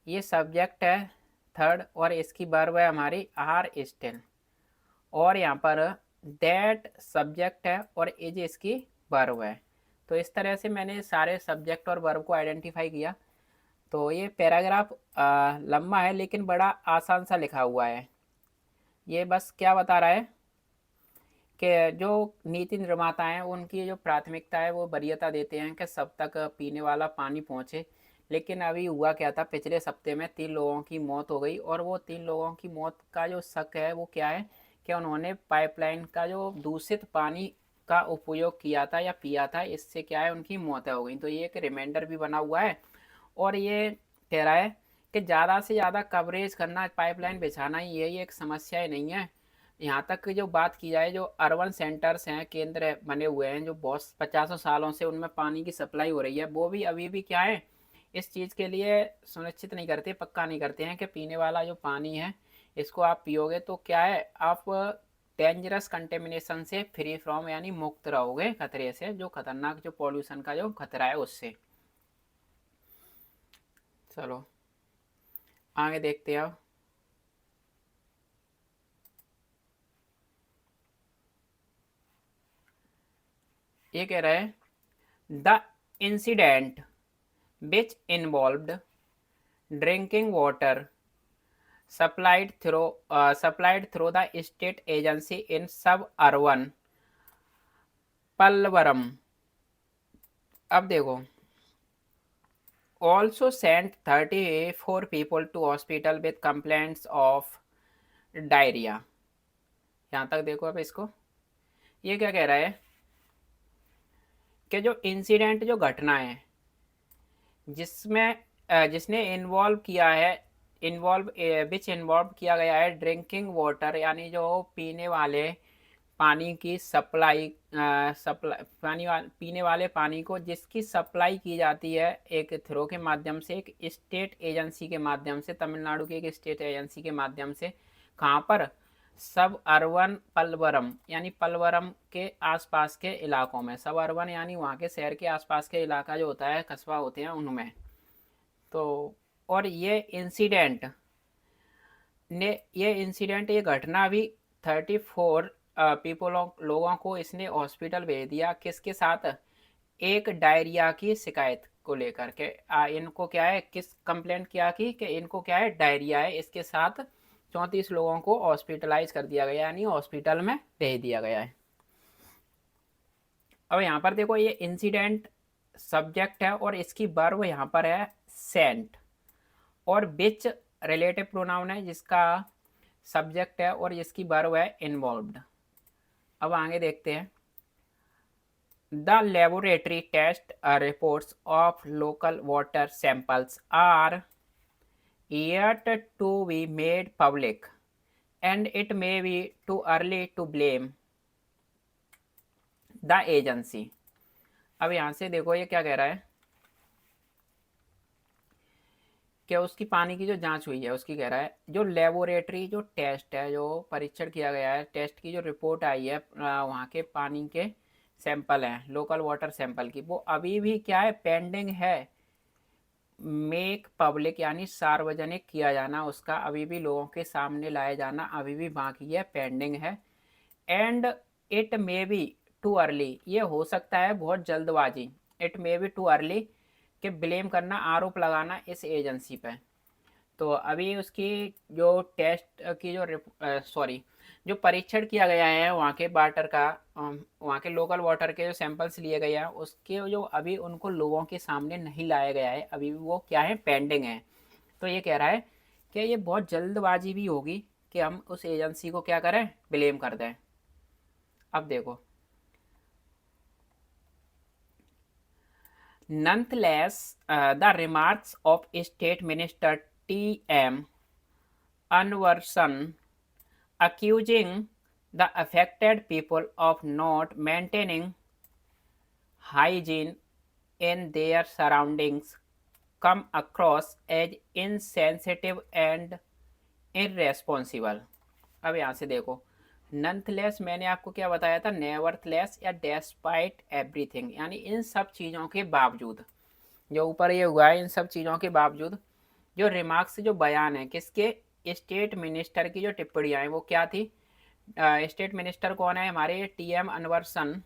ये सब्जेक्ट है थर्ड, और इसकी वर्ब है हमारी आर स्टिल, और यहाँ पर दैट सब्जेक्ट है और इज इसकी वर्ब है। तो इस तरह से मैंने सारे सब्जेक्ट और वर्ब को आइडेंटिफाई किया। तो ये पैराग्राफ लंबा है लेकिन बड़ा आसान सा लिखा हुआ है। ये बस क्या बता रहा है कि जो नीति निर्माता हैं उनकी जो प्राथमिकता है वो वरीयता देते हैं कि सब तक पीने वाला पानी पहुंचे। लेकिन अभी हुआ क्या था, पिछले सप्ते में 3 लोगों की मौत हो गई, और वो 3 लोगों की मौत का जो शक है वो क्या है कि उन्होंने पाइपलाइन का जो दूषित पानी का उपयोग किया था या पिया था, इससे क्या है उनकी मौतें हो गई। तो ये एक रिमाइंडर भी बना हुआ है, और ये कह रहा है कि ज़्यादा से ज़्यादा कवरेज करना, पाइपलाइन बिछाना ही यही एक समस्या ही नहीं है। यहाँ तक जो बात की जाए, जो अर्बन सेंटर्स हैं, केंद्र बने हुए हैं, जो बहुत 50 सालों से उनमें पानी की सप्लाई हो रही है, वो भी अभी भी क्या है, इस चीज़ के लिए सुनिश्चित नहीं करते, पक्का नहीं करते हैं कि पीने वाला जो पानी है इसको आप पियोगे तो क्या है, आप डेंजरस कंटेमिनेशन से फ्री फ्रॉम यानी मुक्त रहोगे, खतरे से, जो खतरनाक जो पॉल्यूशन का जो खतरा है उससे। चलो आगे देखते हैं अब। ये कह रहा है the incident which involved drinking water supplied through the state agency in suburban पलवरम। अब देखो, also sent 34 people to hospital with complaints of diarrhea। यहाँ तक देखो अब इसको, ये क्या कह रहा है कि जो इंसिडेंट, जो घटना है जिसमें जिसने इन्वॉल्व किया है, इन्वॉल्व किया गया है ड्रिंकिंग वाटर, यानी जो पीने वाले पानी की सप्लाई, पीने वाले पानी को जिसकी सप्लाई की जाती है एक थ्रो के माध्यम से, एक स्टेट एजेंसी के माध्यम से, तमिलनाडु की एक स्टेट एजेंसी के माध्यम से। कहाँ पर? सब अर्बन पलवरम, यानी पलवरम के आसपास के इलाकों में। सब अर्बन यानी वहाँ के शहर के आसपास के इलाका जो होता है, कस्बा होते हैं, उनमें। तो और ये इंसिडेंट ये घटना भी 34 लोगों को इसने हॉस्पिटल भेज दिया। किसके साथ? एक डायरिया की शिकायत को लेकर के। इनको क्या है, किस कंप्लेंट किया कि इनको क्या है, डायरिया है। इसके साथ 34 लोगों को हॉस्पिटलाइज कर दिया गया, यानी हॉस्पिटल में भेज दिया गया है। अब यहाँ पर देखो, ये इंसिडेंट सब्जेक्ट है और इसकी वर्ब यहाँ पर है सेंट, और विच रिलेटिव प्रोनाउन है जिसका सब्जेक्ट है, और इसकी वर्ब है इन्वॉल्व्ड। अब आगे देखते हैं। The laboratory test reports of local water samples are yet to be made public and it may be too early to blame the agency। अब यहाँ से देखो ये क्या कह रहा है कि उसकी पानी की जो जांच हुई है उसकी, कह रहा है जो लेबोरेटरी जो टेस्ट है, जो परीक्षण किया गया है, टेस्ट की जो रिपोर्ट आई है वहाँ के पानी के सैंपल हैं, लोकल वाटर सैंपल की, वो अभी भी क्या है, पेंडिंग है। मेक पब्लिक यानी सार्वजनिक किया जाना, उसका अभी भी लोगों के सामने लाया जाना अभी भी बाकी है, पेंडिंग है। And it may be too early, ये हो सकता है बहुत जल्दबाजी। It may be too early, कि ब्लेम करना, आरोप लगाना इस एजेंसी पे। तो अभी उसकी जो टेस्ट की जो परीक्षण किया गया है वहाँ के वाटर का, वहाँ के लोकल वाटर के जो सैंपल्स लिए गए हैं उसके जो अभी उनको लोगों के सामने नहीं लाया गया है, अभी भी वो क्या है, पेंडिंग है। तो ये कह रहा है कि ये बहुत जल्दबाजी भी होगी कि हम उस एजेंसी को क्या करें, ब्लेम कर दें। अब देखो, nonetheless the remarks of state minister T.M. Anvarsan accusing the affected people of not maintaining hygiene in their surroundings come across as insensitive and irresponsible। अब यहाँ से देखो, नंथलेस मैंने आपको क्या बताया था, नेवरथलेस या डेस्पाइट एवरीथिंग, यानी इन सब चीज़ों के बावजूद, जो ऊपर ये हुआ है, इन सब चीज़ों के बावजूद जो रिमार्क्स, जो बयान है किसके, स्टेट मिनिस्टर की जो टिप्पणियाँ हैं वो क्या थी। स्टेट मिनिस्टर कौन है, हमारे टीएम अनवरसन।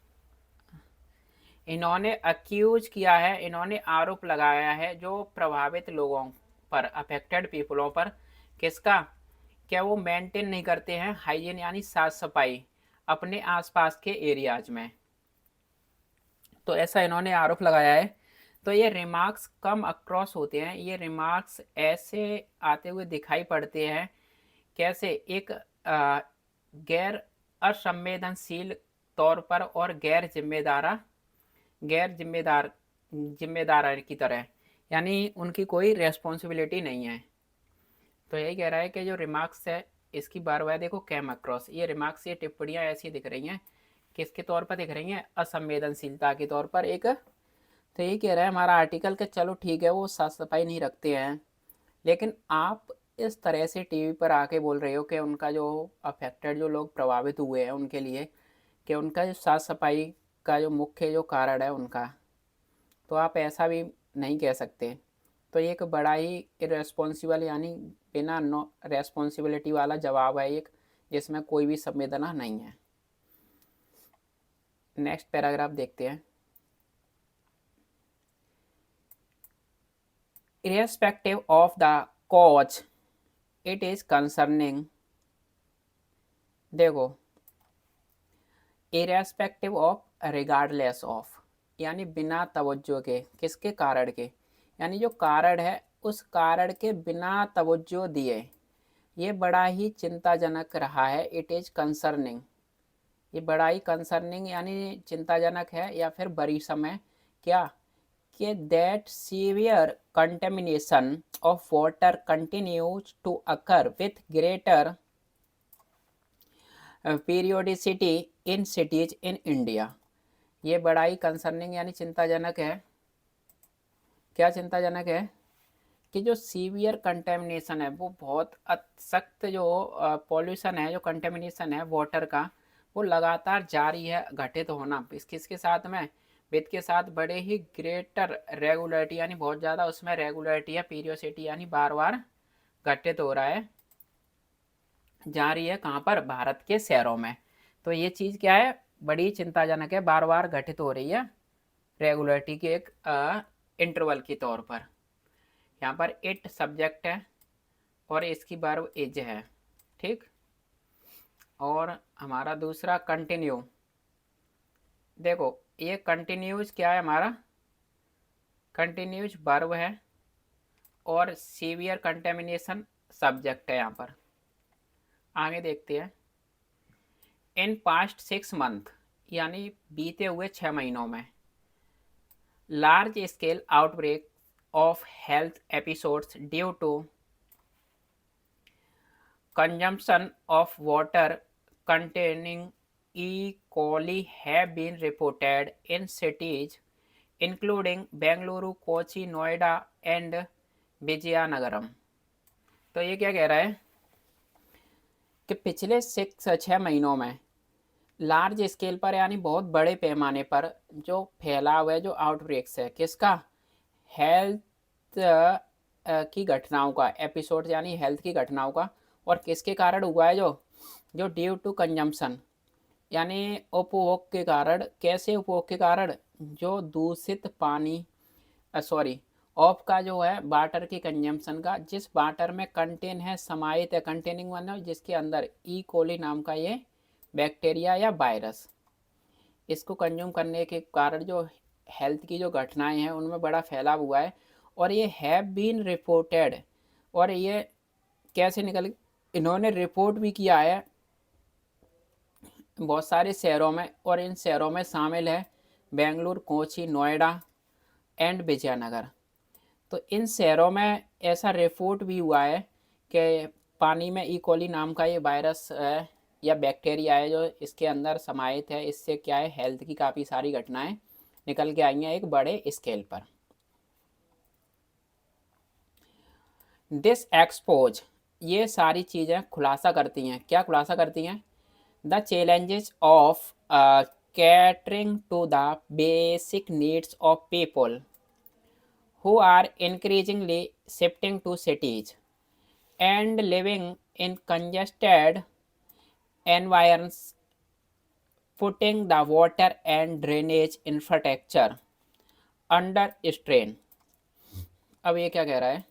इन्होंने अक्यूज किया है, इन्होंने आरोप लगाया है जो प्रभावित लोगों पर, अफेक्टेड पीपलों पर, किसका, क्या वो मेंटेन नहीं करते हैं हाइजीन यानी साफ सफाई अपने आसपास के एरियाज में। तो ऐसा इन्होंने आरोप लगाया है। तो ये रिमार्क्स कम अक्रॉस होते हैं, ये रिमार्क्स ऐसे आते हुए दिखाई पड़ते हैं, कैसे, एक गैर असंवेदनशील तौर पर और गैर जिम्मेदार की तरह, यानी उनकी कोई रेस्पॉन्सिबिलिटी नहीं है। तो यही कह रहा है कि जो रिमार्क्स है इसकी बार बार देखो, कैम अक्रॉस, ये रिमार्क्स, ये टिप्पणियाँ ऐसी दिख रही हैं, किसके तौर पर दिख रही हैं, असंवेदनशीलता के तौर पर एक। तो यही कह रहा है हमारा आर्टिकल कि चलो ठीक है, वो साफ सफाई नहीं रखते हैं, लेकिन आप इस तरह से टीवी पर आके बोल रहे हो कि उनका जो अफेक्टेड, जो लोग प्रभावित हुए हैं उनके लिए, कि उनका जो साफ सफाई का जो मुख्य जो कारण है उनका, तो आप ऐसा भी नहीं कह सकते। तो ये एक बड़ा ही इरेस्पॉन्सिबल यानी बिना नो रेस्पॉन्सिबिलिटी वाला जवाब है एक, जिसमें कोई भी संवेदना नहीं है। नेक्स्ट पैराग्राफ देखते हैं। Irrespective of the cause it is concerning, देखो इरेस्पेक्टिव ऑफ, रिगार्डलेस ऑफ, यानी बिना तवज्जो के, किसके कारण के, यानी जो कारण है उस कारण के बिना तवज्जो दिए, ये बड़ा ही चिंताजनक रहा है। इट इज कंसर्निंग, ये बड़ा ही कंसर्निंग यानी चिंताजनक है या फिर बड़ी समय क्या, कि that severe contamination of water continues to occur with greater periodicity in cities in India. ये बड़ा ही कंसर्निंग यानी चिंताजनक है। क्या चिंताजनक है कि जो सीवियर कंटेमिनेशन है वो बहुत सख्त, जो पॉल्यूशन है, जो कंटेमिनेशन है वाटर का, वो लगातार जारी है घटित होना। किसके साथ में, विद के साथ बड़े ही ग्रेटर रेगुलरिटी यानी बहुत ज़्यादा उसमें रेगुलरिटी है, पीरियोसिटी यानी बार बार घटित हो रहा है, जारी है कहाँ पर, भारत के शहरों में। तो ये चीज़ क्या है, बड़ी चिंताजनक है, बार बार घटित हो रही है रेगुलरिटी के एक इंटरवल के तौर पर। यहाँ पर इट सब्जेक्ट है और इसकी वर्ब इज है, ठीक। और हमारा दूसरा कंटिन्यू, देखो ये कंटिन्यूज क्या है, हमारा कंटिन्यूज वर्ब है और सीवियर कंटेमिनेशन सब्जेक्ट है। यहाँ पर आगे देखते हैं। इन पास्ट 6 मंथ, यानी बीते हुए 6 महीनों में, large scale outbreak of health episodes due to consumption of water containing E. coli have been reported in cities including Bengaluru, Kochi, Noida and Vizianagaram। तो ये क्या कह रहा है कि पिछले 6 महीनों में लार्ज स्केल पर यानी बहुत बड़े पैमाने पर जो फैलाव है, जो आउटब्रेक्स है, किसका, हेल्थ की घटनाओं का, एपिसोड यानी हेल्थ की घटनाओं का, और किसके कारण हुआ है, जो ड्यू टू कंजम्पशन यानी उपभोग के कारण। कैसे उपभोग के कारण, जो दूषित पानी, सॉरी ऑफ का जो है वाटर की कंजम्पशन का, जिस वाटर में कंटेन है, समाहित है, कंटेनिंग मतलब जिसके अंदर ई कोली नाम का ये बैक्टीरिया या वायरस, इसको कंज्यूम करने के कारण जो हेल्थ की जो घटनाएं हैं उनमें बड़ा फैलाव हुआ है। और ये हैव बीन रिपोर्टेड, और ये कैसे निकल, इन्होंने रिपोर्ट भी किया है बहुत सारे शहरों में, और इन शहरों में शामिल है बेंगलुरु, कोची, नोएडा एंड विजयनगर। तो इन शहरों में ऐसा रिपोर्ट भी हुआ है कि पानी में ई कोली नाम का ये वायरस है या बैक्टीरिया है जो इसके अंदर समाहित है, इससे क्या है हेल्थ की काफ़ी सारी घटनाएं निकल के आई हैं एक बड़े स्केल पर। दिस एक्सपोज, ये सारी चीज़ें खुलासा करती हैं, क्या खुलासा करती हैं, the challenges of catering to the basic needs of people who are increasingly shifting to cities and living in congested environments, putting the water and drainage infrastructure under strain। अब ये क्या कह रहा है,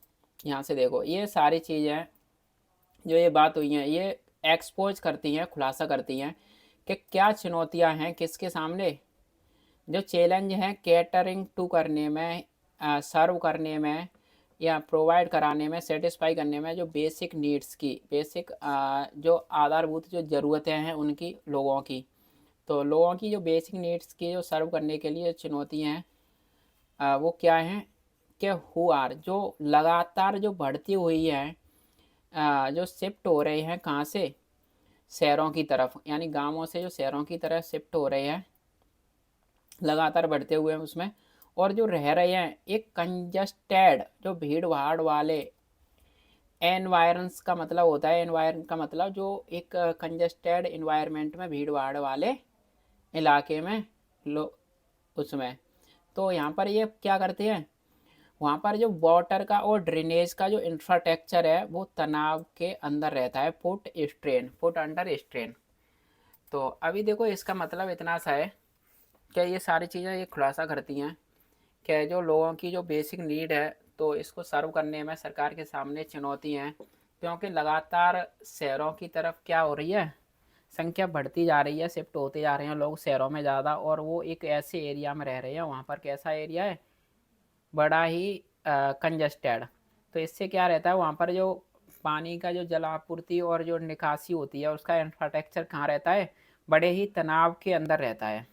यहाँ से देखो ये सारी चीज़ें जो ये बात हुई हैं ये एक्सपोज करती हैं, खुलासा करती हैं कि क्या चुनौतियाँ हैं किसके सामने, जो चैलेंज हैं कैटरिंग टू करने में, सर्व करने में या प्रोवाइड कराने में, सेटिस्फाई करने में, जो बेसिक नीड्स की, बेसिक जो आधारभूत जो ज़रूरतें हैं उनकी, लोगों की, तो लोगों की जो बेसिक नीड्स की जो सर्व करने के लिए चुनौतियाँ हैं वो क्या हैं, कि हु आर, जो लगातार जो बढ़ती हुई हैं, जो शिफ्ट हो रहे हैं कहाँ से, शहरों की तरफ, यानी गांवों से जो शहरों की तरफ शिफ्ट हो रहे हैं लगातार बढ़ते हुए उसमें, और जो रह रहे हैं एक कंजस्टेड, जो भीड़ भाड़ वाले, एनवायरंस का मतलब होता है, एनवायरन का मतलब जो एक कंजस्टेड इन्वायरमेंट में, भीड़ भाड़ वाले इलाके में, लो उसमें। तो यहाँ पर ये क्या करते हैं, वहाँ पर जो वाटर का और ड्रेनेज का जो इंफ्रास्ट्रक्चर है वो तनाव के अंदर रहता है, पुट अंडर स्ट्रेन। तो अभी देखो इसका मतलब इतना सा है कि ये सारी चीज़ें ये खुलासा करती हैं कि जो लोगों की जो बेसिक नीड है तो इसको सर्व करने में सरकार के सामने चुनौती हैं, क्योंकि लगातार शहरों की तरफ क्या हो रही है, संख्या बढ़ती जा रही है, शिफ्ट होते जा रहे हैं लोग शहरों में ज़्यादा, और वो एक ऐसे एरिया में रह रहे हैं वहाँ पर कैसा एरिया है, बड़ा ही कंजस्टेड। तो इससे क्या रहता है, वहाँ पर जो पानी का जो जल आपूर्ति और जो निकासी होती है उसका इंफ्रास्ट्रक्चर कहाँ रहता है, बड़े ही तनाव के अंदर रहता है।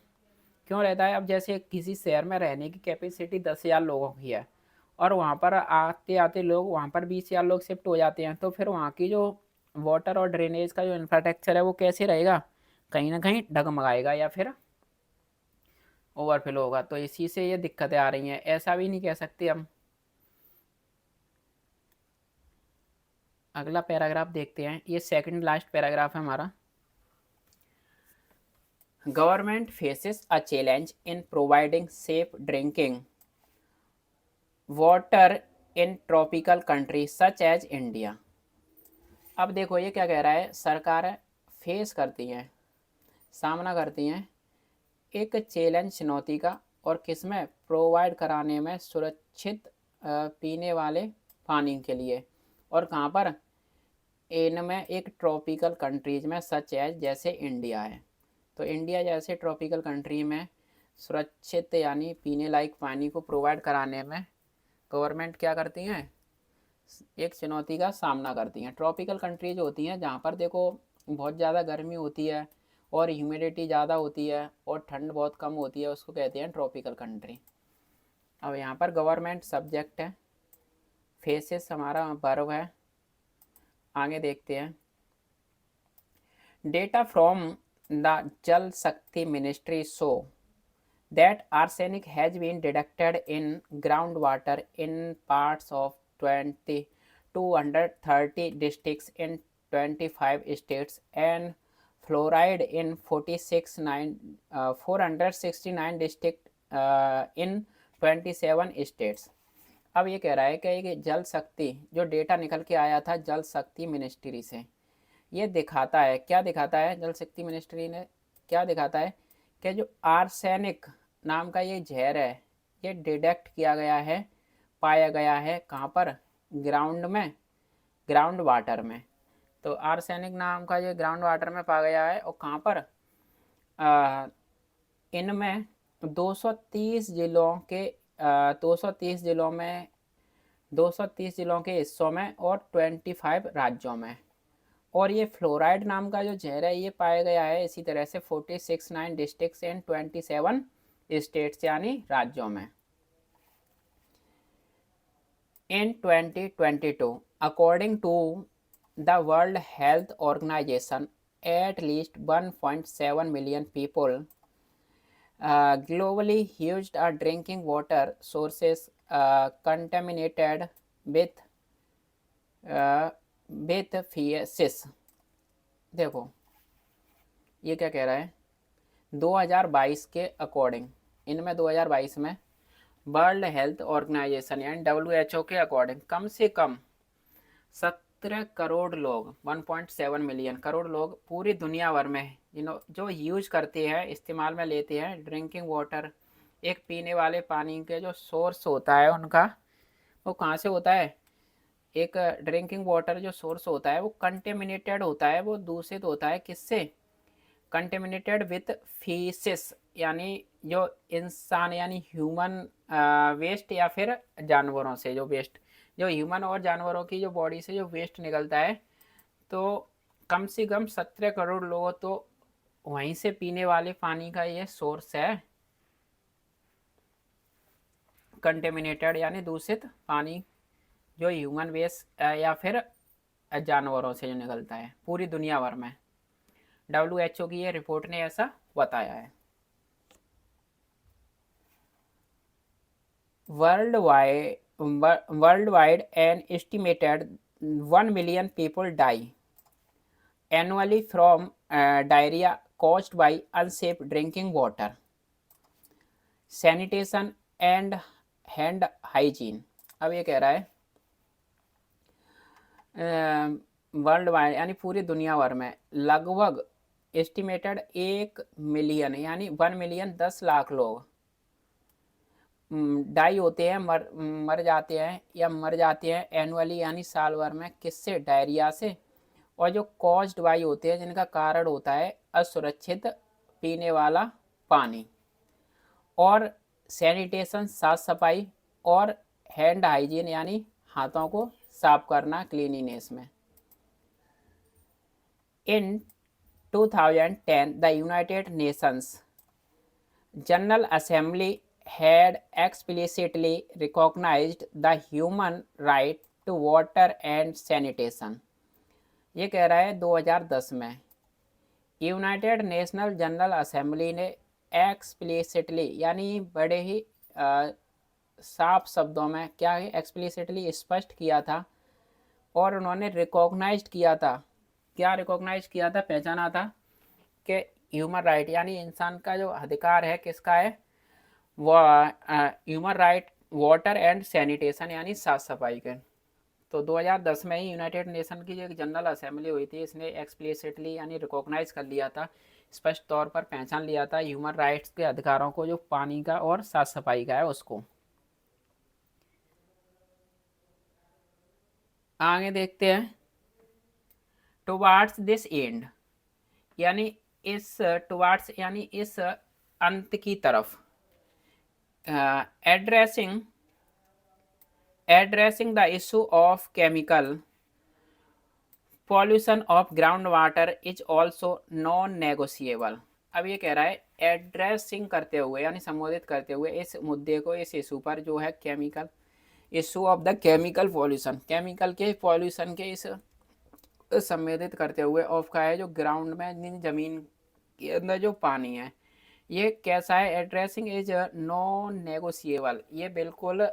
क्यों रहता है, अब जैसे किसी शहर में रहने की कैपेसिटी 10,000 लोगों की है और वहाँ पर आते आते लोग वहाँ पर 20,000 लोग शिफ्ट हो जाते हैं, तो फिर वहाँ की जो वाटर और ड्रेनेज का जो इंफ्रास्ट्रक्चर है वो कैसे रहेगा, कहीं ना कहीं डगमगाएगा या फिर ओवरफ्लो होगा। तो इसी से ये दिक्कतें आ रही हैं, ऐसा भी नहीं कह सकते हम। अगला पैराग्राफ देखते हैं, ये सेकंड लास्ट पैराग्राफ है हमारा। Government faces a challenge in providing safe drinking water in tropical country such as India. अब देखो ये क्या कह रहा है, सरकार फेस करती हैं, सामना करती हैं एक चैलेंज चुनौती का, और किस में, प्रोवाइड कराने में सुरक्षित पीने वाले पानी के लिए, और कहाँ पर, इनमें एक ट्रॉपिकल कंट्रीज में सच एज जैसे इंडिया है। तो इंडिया जैसे ट्रॉपिकल कंट्री में सुरक्षित यानी पीने लायक पानी को प्रोवाइड कराने में गवर्नमेंट क्या करती हैं, एक चुनौती का सामना करती हैं। ट्रॉपिकल कंट्रीज होती हैं जहाँ पर देखो बहुत ज़्यादा गर्मी होती है और ह्यूमिडिटी ज़्यादा होती है और ठंड बहुत कम होती है, उसको कहते हैं ट्रॉपिकल कंट्री। अब यहाँ पर गवर्नमेंट सब्जेक्ट है, फेसेस हमारा वर्ब है। आगे देखते हैं, डेटा फ्रॉम द जल शक्ति ministry show that arsenic has been detected in groundwater in parts of 230 districts in 25 states and fluoride in 469 districts in 27 states। अब ये कह रहा है कि जल शक्ति जो डेटा निकल के आया था जल शक्ति मिनिस्ट्री से, ये दिखाता है, क्या दिखाता है, जल शक्ति मिनिस्ट्री ने क्या दिखाता है कि जो आर्सेनिक नाम का ये जहर है ये डिटेक्ट किया गया है, पाया गया है कहाँ पर, ग्राउंड में, ग्राउंड वाटर में। तो आर्सेनिक नाम का ये ग्राउंड वाटर में पाया गया है, और कहाँ पर, इनमें 230 जिलों के 230 जिलों में 230 जिलों के हिस्सों में और 25 राज्यों में। और ये फ्लोराइड नाम का जो जहर है ये पाया गया है इसी तरह से 469 डिस्ट्रिक्ट्स एंड 27 स्टेट्स यानी राज्यों में। In 2022 according to the World Health Organization at least 1.7 million people globally used are drinking water sources contaminated with feces। देखो ये क्या कह रहा है, 2022 के अकॉर्डिंग, इनमें 2022 में वर्ल्ड हेल्थ ऑर्गेनाइजेशन यानी WHO के अकॉर्डिंग कम से कम 17 करोड़ लोग, 1.7 मिलियन करोड़ लोग पूरी दुनिया भर में जो यूज करते हैं, इस्तेमाल में लेते हैं ड्रिंकिंग वाटर, एक पीने वाले पानी के जो सोर्स होता है उनका, वो कहाँ से होता है, एक ड्रिंकिंग वाटर जो सोर्स होता है वो कंटेमिनेटेड होता है, वो दूषित होता है किससे, कंटेमिनेटेड विथ फीसिस यानी जो इंसान यानी ह्यूमन वेस्ट या फिर जानवरों से जो वेस्ट, जो ह्यूमन और जानवरों की जो बॉडी से जो वेस्ट निकलता है, तो कम से कम 17 करोड़ लोग तो वहीं से पीने वाले पानी का ये सोर्स है, कंटेमिनेटेड यानी दूषित पानी जो ह्यूमन वेस्ट या फिर जानवरों से जो निकलता है पूरी दुनिया भर में। WHO की ये रिपोर्ट ने ऐसा बताया है। World wide an estimated 1 million people die annually from diarrhoea caused by unsafe drinking water, sanitation and hand hygiene। अब ये कह रहा है वर्ल्ड वाइड यानी पूरी दुनिया भर में लगभग एस्टिमेटेड 1 मिलियन यानी 1 मिलियन 10 लाख लोग डाई होते हैं, मर जाते हैं या मर जाते हैं एनुअली यानी साल भर में। किससे? डायरिया से। और जो कॉज्ड बाई होते हैं, जिनका कारण होता है असुरक्षित पीने वाला पानी, और सैनिटेशन साफ सफाई, और हैंड हाइजीन यानी हाथों को साफ करना, क्लीनिनेस में। इन 2010 the United Nations general assembly had explicitly recognized the human right to water and sanitation। ये कह रहा है 2010 में यूनाइटेड नेशनल जनरल असेंबली ने एक्सप्लिसिटली यानी बड़े ही साफ शब्दों में क्या है, एक्सप्लिसिटली स्पष्ट किया था, और उन्होंने रिकॉग्नाइज्ड किया था। क्या रिकॉग्नाइज किया था? पहचाना था कि ह्यूमन राइट यानी इंसान का जो अधिकार है, किसका है? Human right water and sanitation यानी साफ सफाई के। तो 2010 में ही यूनाइटेड नेशन की जो एक जनरल असेंबली हुई थी, इसने एक्सप्लिसिटली यानी रिकॉग्नाइज कर लिया था, स्पष्ट तौर पर पहचान लिया था ह्यूमन राइट्स के अधिकारों को, जो पानी का और साफ सफाई का है उसको। आगे देखते हैं। टुवार्ड्स दिस एंड यानी इस टुवार्ड्स यानी इस अंत की तरफ, addressing the issue of chemical pollution of groundwater is also non-negotiable। अब ये कह रहा है एड्रेसिंग करते हुए यानी संबोधित करते हुए इस मुद्दे को, इस इशू पर जो है chemical issue of the chemical pollution, chemical के पॉल्यूशन के इस संबोधित करते हुए, ऑफ का है जो ग्राउंड में जमीन के अंदर जो पानी है, ये कैसा है? एड्रेसिंग इज नॉन नेगोशिएबल, ये बिल्कुल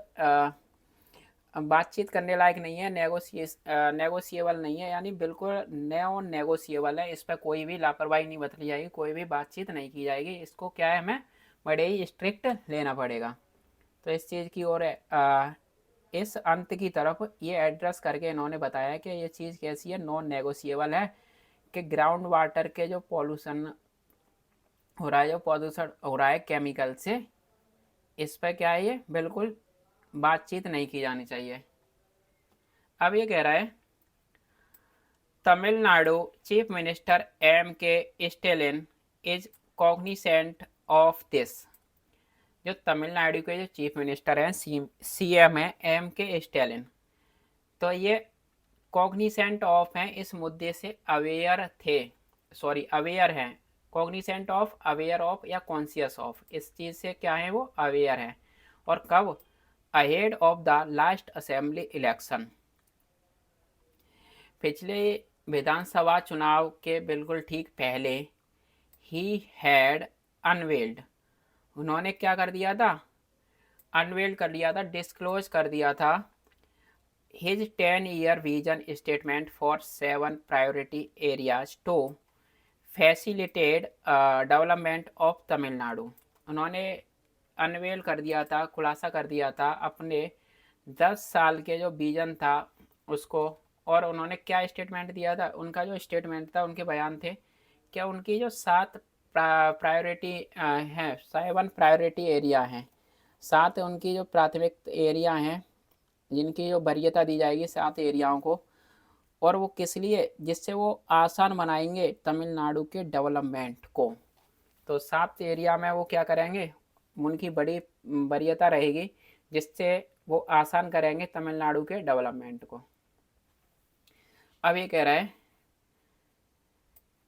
बातचीत करने लायक नहीं है, नेगोशिएबल नहीं है, यानी बिल्कुल नॉन नेगोशिएबल है। इस पर कोई भी लापरवाही नहीं बरती जाएगी, कोई भी बातचीत नहीं की जाएगी। इसको क्या है, हमें बड़े ही स्ट्रिक्ट लेना पड़ेगा। तो इस चीज़ की ओर इस अंत की तरफ ये एड्रेस करके इन्होंने बताया कि ये चीज़ कैसी है, नॉन नेगोशिएबल है, कि ग्राउंड वाटर के जो पॉल्यूशन हो रहा है, जो प्रदूषण हो रहा है केमिकल से, इस पर क्या है, ये बिल्कुल बातचीत नहीं की जानी चाहिए। अब ये कह रहा है Tamil Nadu chief minister M.K. Stalin is cognisant of this. जो तमिलनाडु के जो चीफ मिनिस्टर हैं, CM है M.K. स्टेलिन, तो ये कॉग्निसेंट ऑफ हैं, इस मुद्दे से अवेयर हैं। कॉग्निसेंट ऑफ, अवेयर ऑफ या कॉन्शियस ऑफ, इस चीज़ से क्या है, वो अवेयर है। और कब? Ahead of the last assembly election, पिछले विधानसभा चुनाव के बिल्कुल ठीक पहले, ही हैड अनवेल्ड, उन्होंने क्या कर दिया था? अनवेल्ड कर दिया था, डिस्क्लोज कर दिया था his 10-year vision statement for 7 priority areas to facilitate development of Tamil Nadu. उन्होंने अनवेल कर दिया था, खुलासा कर दिया था अपने 10 साल के जो विजन था उसको। और उन्होंने क्या स्टेटमेंट दिया था? उनका जो स्टेटमेंट था, उनके बयान थे, क्या उनकी जो 7 प्रायोरिटी हैं, 7 प्रायोरिटी एरिया हैं, 7 उनकी जो प्राथमिक एरिया हैं, जिनकी जो वरीयता दी जाएगी 7 एरियाओं को, और वो किस लिए? जिससे वो आसान बनाएंगे तमिलनाडु के डेवलपमेंट को। तो 7 एरिया में वो क्या करेंगे, उनकी बड़ी वरीयता रहेगी, जिससे वो आसान करेंगे तमिलनाडु के डेवलपमेंट को। अब ये कह रहा है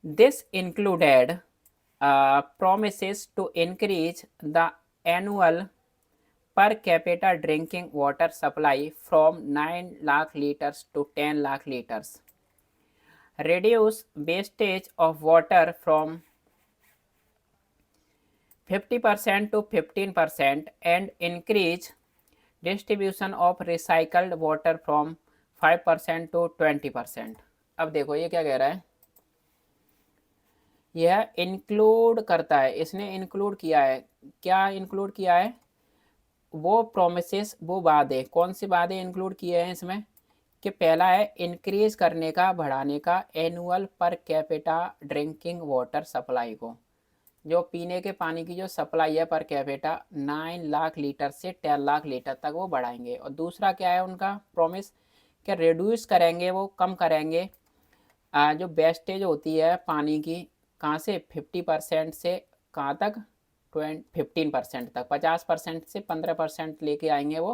this included promises to increase the annual per capita drinking water supply from 9 lakh litres to 10 lakh litres, reduce wastage of water from 50% to 15%, and increase distribution of recycled water from 5% to 20%। अब देखो ये क्या कह रहा है, यह इंक्लूड करता है, इसने इंक्लूड किया है, क्या इंक्लूड किया है? वो प्रोमिसेस, वो वादे, कौन से वादे इंक्लूड किए हैं इसमें, कि पहला है इंक्रीज करने का, बढ़ाने का annual per capita drinking water supply को, जो पीने के पानी की जो सप्लाई है पर कैपिटा 9 लाख लीटर से 10 लाख लीटर तक वो बढ़ाएंगे। और दूसरा क्या है उनका प्रॉमिस, कि रिड्यूस करेंगे, वो कम करेंगे जो वेस्टेज होती है पानी की, कहाँ से 50% से कहाँ तक 15% तक, 50% से 15% लेके आएंगे वो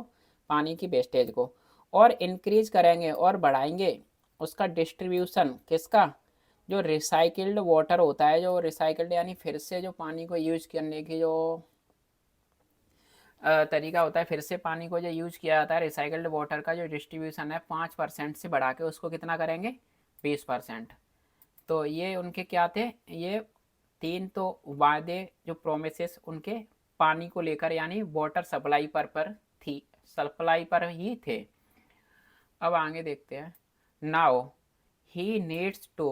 पानी की वेस्टेज को। और इंक्रीज करेंगे और बढ़ाएंगे उसका डिस्ट्रीब्यूशन, किसका, जो रिसाइकिल्ड वाटर होता है, जो रिसाइकिल्ड यानी फिर से जो पानी को यूज करने की जो तरीका होता है, फिर से पानी को जो यूज किया जाता है, रिसाइकल्ड वाटर का जो डिस्ट्रीब्यूशन है 5% से बढ़ा के उसको कितना करेंगे, 20%। तो ये उनके क्या थे, ये तीन तो वादे जो प्रोमिसेस उनके पानी को लेकर यानी वाटर सप्लाई पर थी, सप्लाई पर ही थे। अब आगे देखते हैं। Now he needs to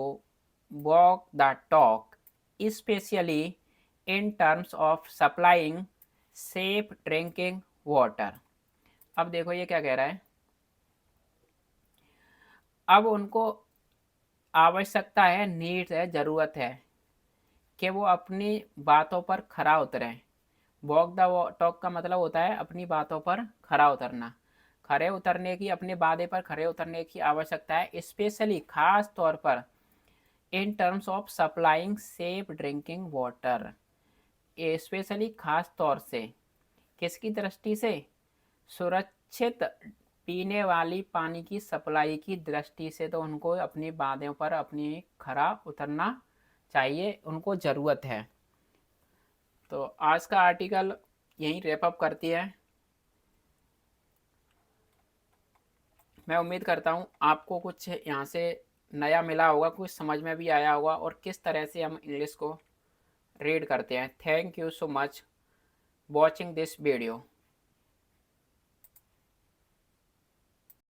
walk the talk, specially in terms of supplying safe drinking water. अब देखो ये क्या कह रहा है, अब उनको आवश्यकता है, नीड्स है, ज़रूरत है कि वो अपनी बातों पर खरा उतरें। वॉक द टॉक का मतलब होता है अपनी बातों पर खरा उतरना, खरे उतरने की, अपने वादे पर खरे उतरने की आवश्यकता है, स्पेशली खास तौर पर इन terms of supplying safe drinking water, specially खास तौर से, किसकी दृष्टि से, सुरक्षित पीने वाली पानी की सप्लाई की दृष्टि से, तो उनको अपनी बातों पर अपनी खरा उतरना चाहिए, उनको ज़रूरत है। तो आज का आर्टिकल यहीं रैप अप करती है। मैं उम्मीद करता हूँ आपको कुछ यहाँ से नया मिला होगा, कुछ समझ में भी आया होगा और किस तरह से हम इंग्लिश को रीड करते हैं। Thank you so much watching this video.